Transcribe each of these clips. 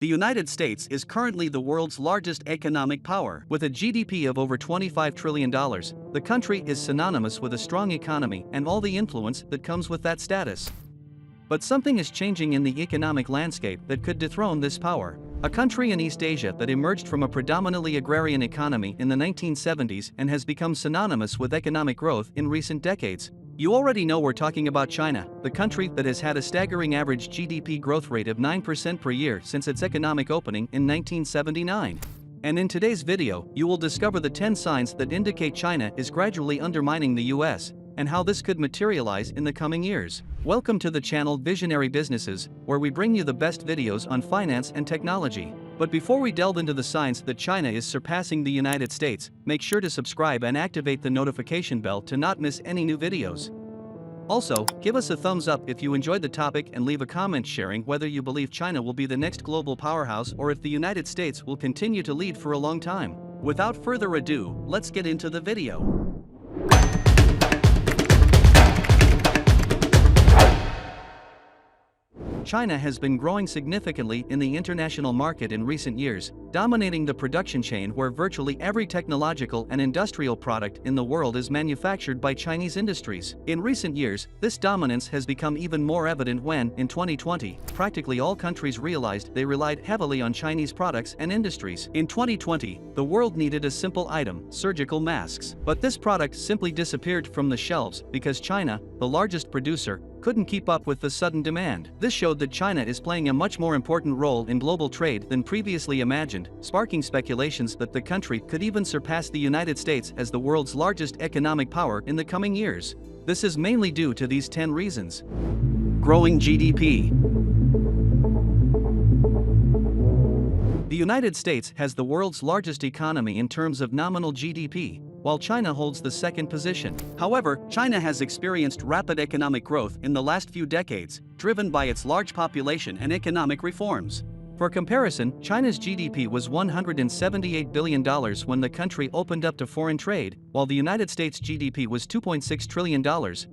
The United States is currently the world's largest economic power. With a GDP of over $25 trillion, the country is synonymous with a strong economy and all the influence that comes with that status. But something is changing in the economic landscape that could dethrone this power. A country in East Asia that emerged from a predominantly agrarian economy in the 1970s and has become synonymous with economic growth in recent decades. You already know we're talking about China, the country that has had a staggering average GDP growth rate of 9% per year since its economic opening in 1979. And in today's video, you will discover the 10 signs that indicate China is gradually undermining the US, and how this could materialize in the coming years. Welcome to the channel Visionary Businesses, where we bring you the best videos on finance and technology. But before we delve into the signs that China is surpassing the United States, make sure to subscribe and activate the notification bell to not miss any new videos. Also, give us a thumbs up if you enjoyed the topic and leave a comment sharing whether you believe China will be the next global powerhouse or if the United States will continue to lead for a long time. Without further ado, let's get into the video. China has been growing significantly in the international market in recent years, dominating the production chain where virtually every technological and industrial product in the world is manufactured by Chinese industries. In recent years, this dominance has become even more evident when, in 2020, practically all countries realized they relied heavily on Chinese products and industries. In 2020, the world needed a simple item: surgical masks. But this product simply disappeared from the shelves because China, the largest producer, couldn't keep up with the sudden demand. This showed that China is playing a much more important role in global trade than previously imagined, sparking speculations that the country could even surpass the United States as the world's largest economic power in the coming years. This is mainly due to these 10 reasons. Growing GDP. The United States has the world's largest economy in terms of nominal GDP, while China holds the second position. However, China has experienced rapid economic growth in the last few decades, driven by its large population and economic reforms. For comparison, China's GDP was $178 billion when the country opened up to foreign trade, while the United States' GDP was $2.6 trillion,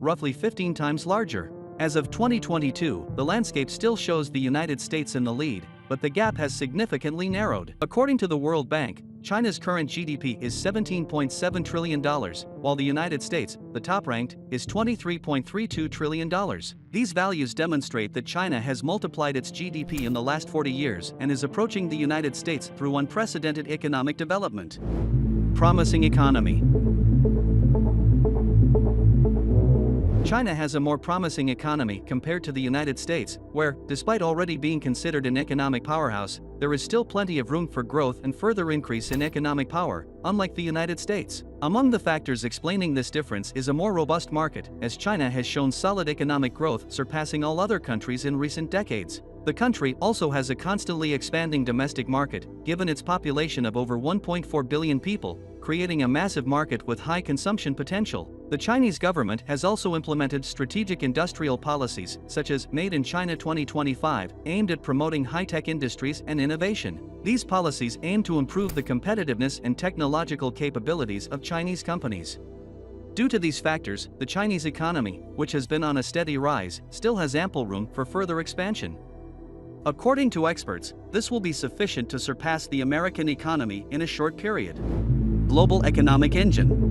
roughly 15 times larger. As of 2022, the landscape still shows the United States in the lead, but the gap has significantly narrowed. According to the World Bank, China's current GDP is $17.7 trillion, while the United States, the top-ranked, is $23.32 trillion. These values demonstrate that China has multiplied its GDP in the last 40 years and is approaching the United States through unprecedented economic development. Promising economy. China has a more promising economy compared to the United States, where, despite already being considered an economic powerhouse, there is still plenty of room for growth and further increase in economic power, unlike the United States. Among the factors explaining this difference is a more robust market, as China has shown solid economic growth surpassing all other countries in recent decades. The country also has a constantly expanding domestic market, given its population of over 1.4 billion people, creating a massive market with high consumption potential. The Chinese government has also implemented strategic industrial policies, such as Made in China 2025, aimed at promoting high-tech industries and innovation. These policies aim to improve the competitiveness and technological capabilities of Chinese companies. Due to these factors, the Chinese economy, which has been on a steady rise, still has ample room for further expansion. According to experts, this will be sufficient to surpass the American economy in a short period. Global economic engine.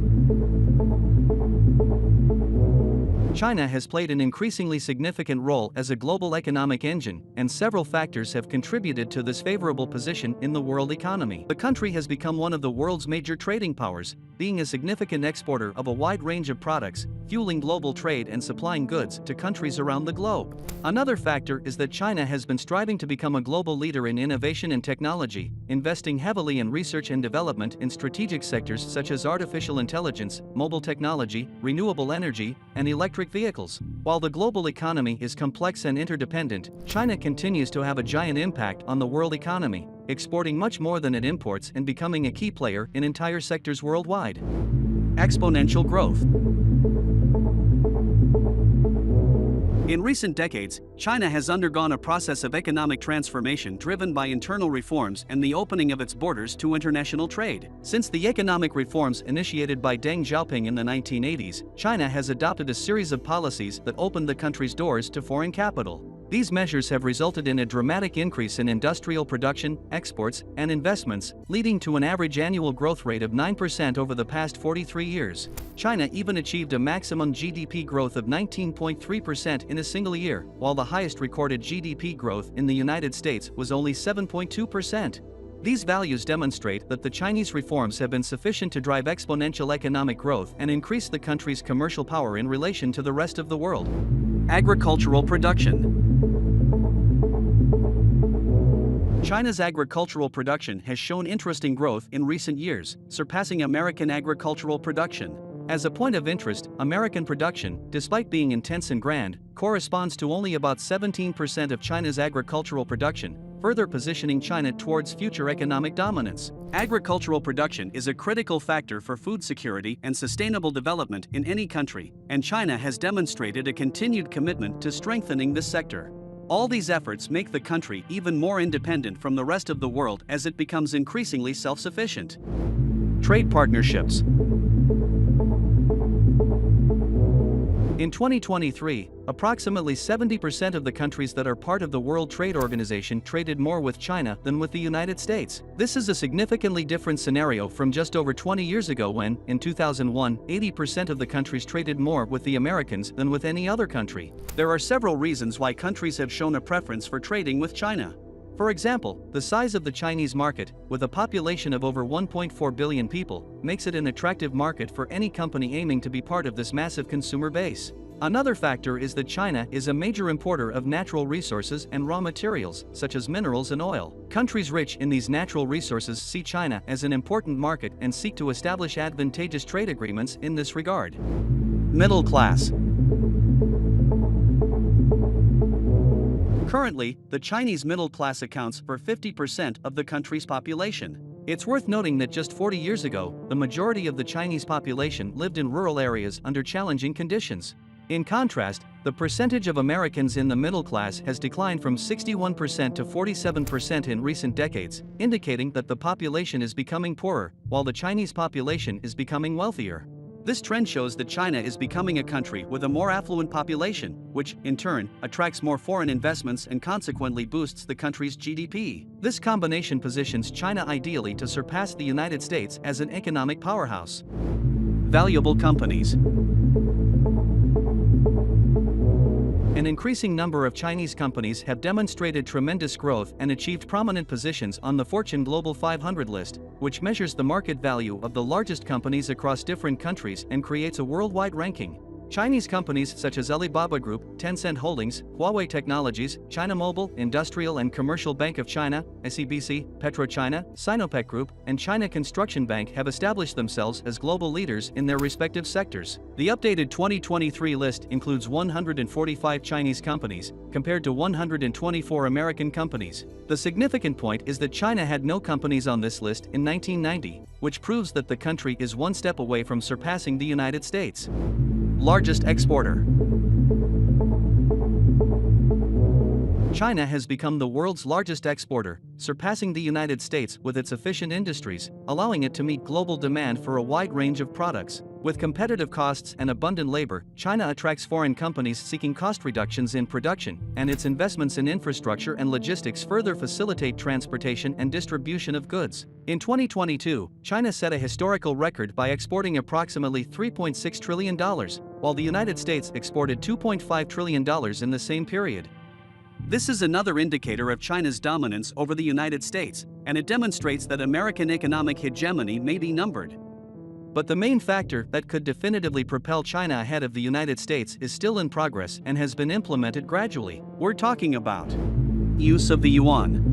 China has played an increasingly significant role as a global economic engine, and several factors have contributed to this favorable position in the world economy. The country has become one of the world's major trading powers, being a significant exporter of a wide range of products, fueling global trade and supplying goods to countries around the globe. Another factor is that China has been striving to become a global leader in innovation and technology, investing heavily in research and development in strategic sectors such as artificial intelligence, mobile technology, renewable energy, and electric vehicles. While the global economy is complex and interdependent, China continues to have a giant impact on the world economy, exporting much more than it imports and becoming a key player in entire sectors worldwide. Exponential growth. In recent decades, China has undergone a process of economic transformation driven by internal reforms and the opening of its borders to international trade. Since the economic reforms initiated by Deng Xiaoping in the 1980s, China has adopted a series of policies that opened the country's doors to foreign capital. These measures have resulted in a dramatic increase in industrial production, exports, and investments, leading to an average annual growth rate of 9% over the past 43 years. China even achieved a maximum GDP growth of 19.3% in a single year, while the highest recorded GDP growth in the United States was only 7.2%. These values demonstrate that the Chinese reforms have been sufficient to drive exponential economic growth and increase the country's commercial power in relation to the rest of the world. Agricultural production. China's agricultural production has shown interesting growth in recent years, surpassing American agricultural production. As a point of interest, American production, despite being intense and grand, corresponds to only about 17% of China's agricultural production, further positioning China towards future economic dominance. Agricultural production is a critical factor for food security and sustainable development in any country, and China has demonstrated a continued commitment to strengthening this sector. All these efforts make the country even more independent from the rest of the world as it becomes increasingly self-sufficient. Trade partnerships. In 2023, approximately 70% of the countries that are part of the World Trade Organization traded more with China than with the United States. This is a significantly different scenario from just over 20 years ago when, in 2001, 80% of the countries traded more with the Americans than with any other country. There are several reasons why countries have shown a preference for trading with China. For example, the size of the Chinese market, with a population of over 1.4 billion people, makes it an attractive market for any company aiming to be part of this massive consumer base. Another factor is that China is a major importer of natural resources and raw materials, such as minerals and oil. Countries rich in these natural resources see China as an important market and seek to establish advantageous trade agreements in this regard. Middle class. Currently, the Chinese middle class accounts for 50% of the country's population. It's worth noting that just 40 years ago, the majority of the Chinese population lived in rural areas under challenging conditions. In contrast, the percentage of Americans in the middle class has declined from 61% to 47% in recent decades, indicating that the population is becoming poorer, while the Chinese population is becoming wealthier. This trend shows that China is becoming a country with a more affluent population, which, in turn, attracts more foreign investments and consequently boosts the country's GDP. This combination positions China ideally to surpass the United States as an economic powerhouse. Valuable companies. An increasing number of Chinese companies have demonstrated tremendous growth and achieved prominent positions on the Fortune Global 500 list, which measures the market value of the largest companies across different countries and creates a worldwide ranking. Chinese companies such as Alibaba Group, Tencent Holdings, Huawei Technologies, China Mobile, Industrial and Commercial Bank of China, SCBC, PetroChina, Sinopec Group, and China Construction Bank have established themselves as global leaders in their respective sectors. The updated 2023 list includes 145 Chinese companies, compared to 124 American companies. The significant point is that China had no companies on this list in 1990, which proves that the country is one step away from surpassing the United States. Largest exporter. China has become the world's largest exporter, surpassing the United States with its efficient industries, allowing it to meet global demand for a wide range of products. With competitive costs and abundant labor, China attracts foreign companies seeking cost reductions in production, and its investments in infrastructure and logistics further facilitate transportation and distribution of goods. In 2022, China set a historical record by exporting approximately $3.6 trillion, while the United States exported $2.5 trillion in the same period. This is another indicator of China's dominance over the United States, and it demonstrates that American economic hegemony may be numbered. But the main factor that could definitively propel China ahead of the United States is still in progress and has been implemented gradually. We're talking about use of the yuan.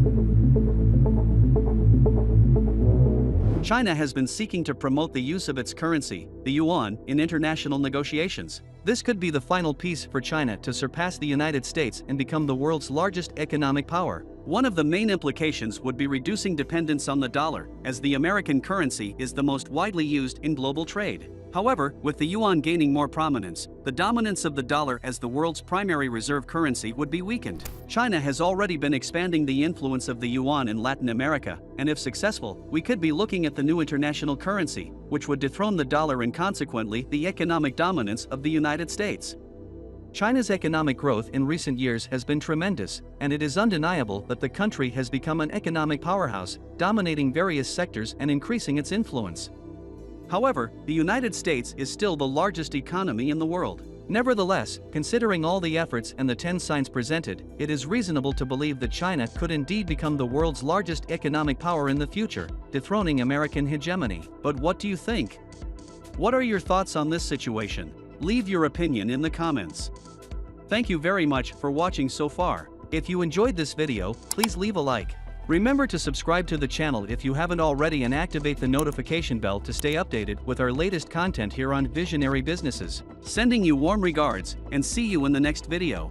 China has been seeking to promote the use of its currency, the yuan, in international negotiations. This could be the final piece for China to surpass the United States and become the world's largest economic power. One of the main implications would be reducing dependence on the dollar, as the American currency is the most widely used in global trade. However, with the yuan gaining more prominence, the dominance of the dollar as the world's primary reserve currency would be weakened. China has already been expanding the influence of the yuan in Latin America, and if successful, we could be looking at the new international currency, which would dethrone the dollar and consequently the economic dominance of the United States. China's economic growth in recent years has been tremendous, and it is undeniable that the country has become an economic powerhouse, dominating various sectors and increasing its influence. However, the United States is still the largest economy in the world. Nevertheless, considering all the efforts and the 10 signs presented, it is reasonable to believe that China could indeed become the world's largest economic power in the future, dethroning American hegemony. But what do you think? What are your thoughts on this situation? Leave your opinion in the comments. Thank you very much for watching so far. If you enjoyed this video, please leave a like. Remember to subscribe to the channel if you haven't already and activate the notification bell to stay updated with our latest content here on Visionary Businesses. Sending you warm regards and see you in the next video.